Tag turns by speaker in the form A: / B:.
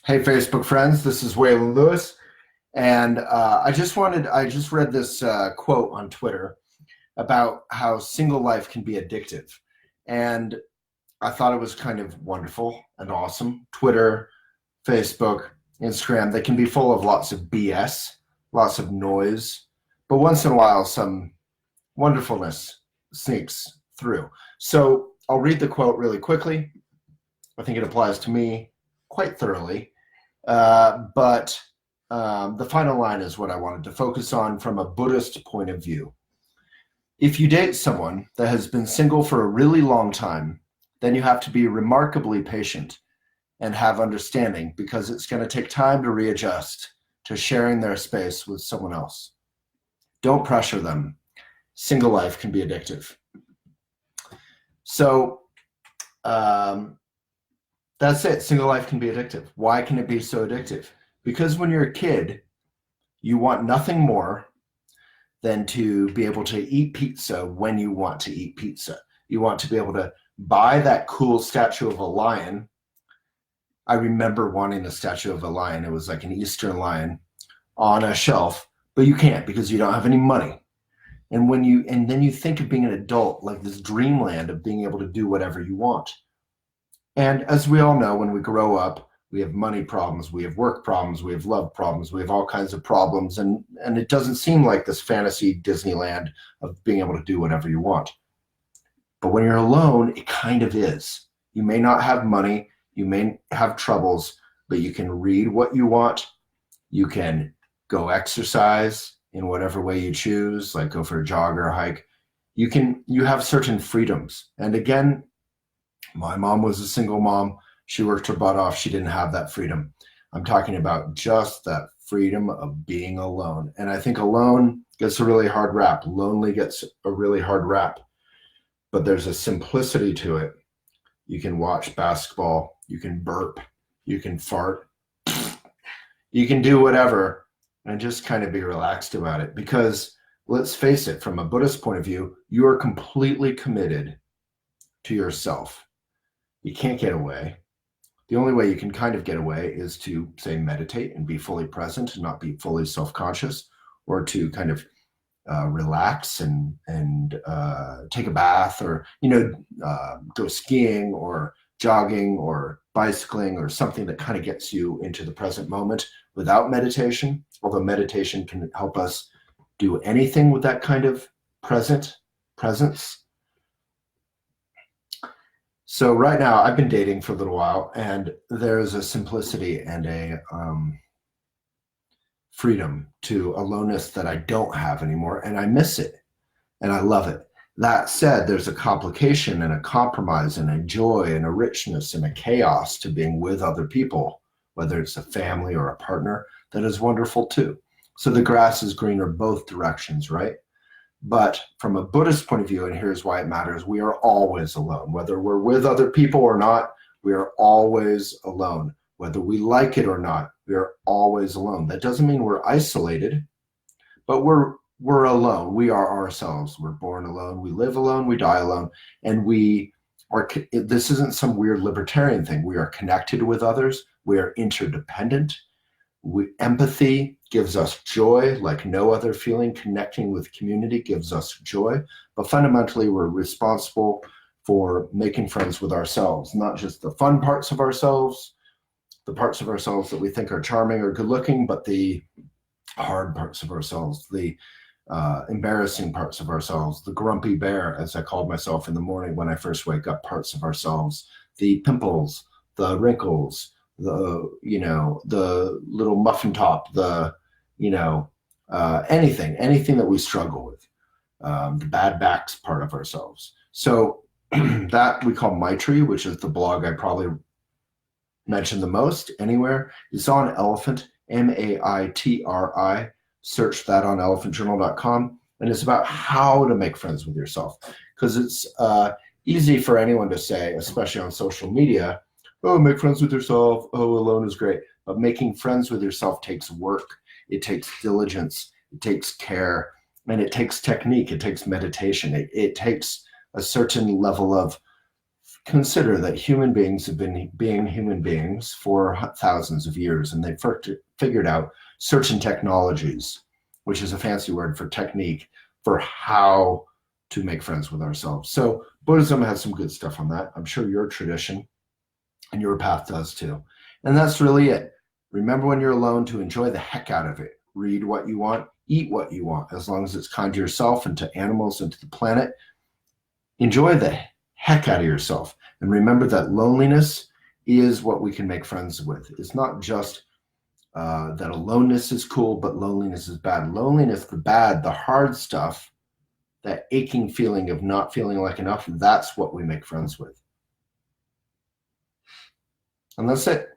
A: Hey, Facebook friends, this is Waylon Lewis, and I just read this quote on Twitter about how single life can be addictive, and I thought it was kind of wonderful and awesome. Twitter, Facebook, Instagram, they can be full of lots of BS, lots of noise, but once in a while, some wonderfulness sneaks through. So I'll read the quote really quickly. I think it applies to me quite thoroughly. But the final line is what I wanted to focus on from a Buddhist point of view. If you date someone that has been single for a really long time, then you have to be remarkably patient and have understanding because it's going to take time to readjust to sharing their space with someone else. Don't pressure them. Single life can be addictive. So, that's it. Single life can be addictive. Why can it be so addictive? Because when you're a kid, you want nothing more than to be able to eat pizza when you want to eat pizza. You want to be able to buy that cool statue of a lion. I remember wanting a statue of a lion. It was like an Eastern lion on a shelf, but you can't because you don't have any money. And then you think of being an adult, like this dreamland of being able to do whatever you want. And as we all know, when we grow up, we have money problems, we have work problems, we have love problems, we have all kinds of problems. And it doesn't seem like this fantasy Disneyland of being able to do whatever you want. But when you're alone, it kind of is. You may not have money, you may have troubles, but you can read what you want. You can go exercise in whatever way you choose, like go for a jog or a hike. You have certain freedoms. And again, my mom was a single mom. She worked her butt off. She didn't have that freedom. I'm talking about just that freedom of being alone. And I think alone gets a really hard rap. Lonely gets a really hard rap. But there's a simplicity to it. You can watch basketball. You can burp. You can fart. You can do whatever and just kind of be relaxed about it. Because let's face it, from a Buddhist point of view, you are completely committed to yourself. You can't get away. The only way you can kind of get away is to, say, meditate and be fully present and not be fully self-conscious, or to kind of relax and take a bath, or go skiing or jogging or bicycling, or something that kind of gets you into the present moment without meditation. Although meditation can help us do anything with that kind of presence. So right now, I've been dating for a little while, and there's a simplicity and a freedom to aloneness that I don't have anymore, and I miss it, and I love it. That said, there's a complication and a compromise and a joy and a richness and a chaos to being with other people, whether it's a family or a partner, that is wonderful too. So the grass is greener both directions, right? But from a Buddhist point of view, and here's why it matters, we are always alone. Whether we're with other people or not, we are always alone. Whether we like it or not, we are always alone. That doesn't mean we're isolated, but we're alone. We are ourselves. We're born alone. We live alone. We die alone. And this isn't some weird libertarian thing. We are connected with others. We are interdependent. Empathy gives us joy like no other feeling. Connecting with community gives us joy. But fundamentally, we're responsible for making friends with ourselves, not just the fun parts of ourselves, the parts of ourselves that we think are charming or good looking, but the hard parts of ourselves, the embarrassing parts of ourselves, the grumpy bear, as I called myself in the morning when I first wake up, parts of ourselves, the pimples, the wrinkles, the little muffin top, anything that we struggle with, the bad backs part of ourselves. So that we call Maitri, which is the blog I probably mentioned the most anywhere. It's on Elephant, Maitri. Search that on elephantjournal.com. And it's about how to make friends with yourself. Because it's easy for anyone to say, especially on social media, oh, make friends with yourself. Oh, alone is great. But making friends with yourself takes work. It takes diligence. It takes care. And it takes technique. It takes meditation. It takes a certain level of consider that human beings have been being human beings for thousands of years, and they've figured out certain technologies, which is a fancy word for technique, for how to make friends with ourselves. So Buddhism has some good stuff on that. I'm sure your tradition and your path does too. And that's really it. Remember when you're alone to enjoy the heck out of it. Read what you want, eat what you want, as long as it's kind to yourself and to animals and to the planet. Enjoy the heck out of yourself. And remember that loneliness is what we can make friends with. It's not just that aloneness is cool, but loneliness is bad. Loneliness, the bad, the hard stuff, that aching feeling of not feeling like enough, that's what we make friends with. And that's it.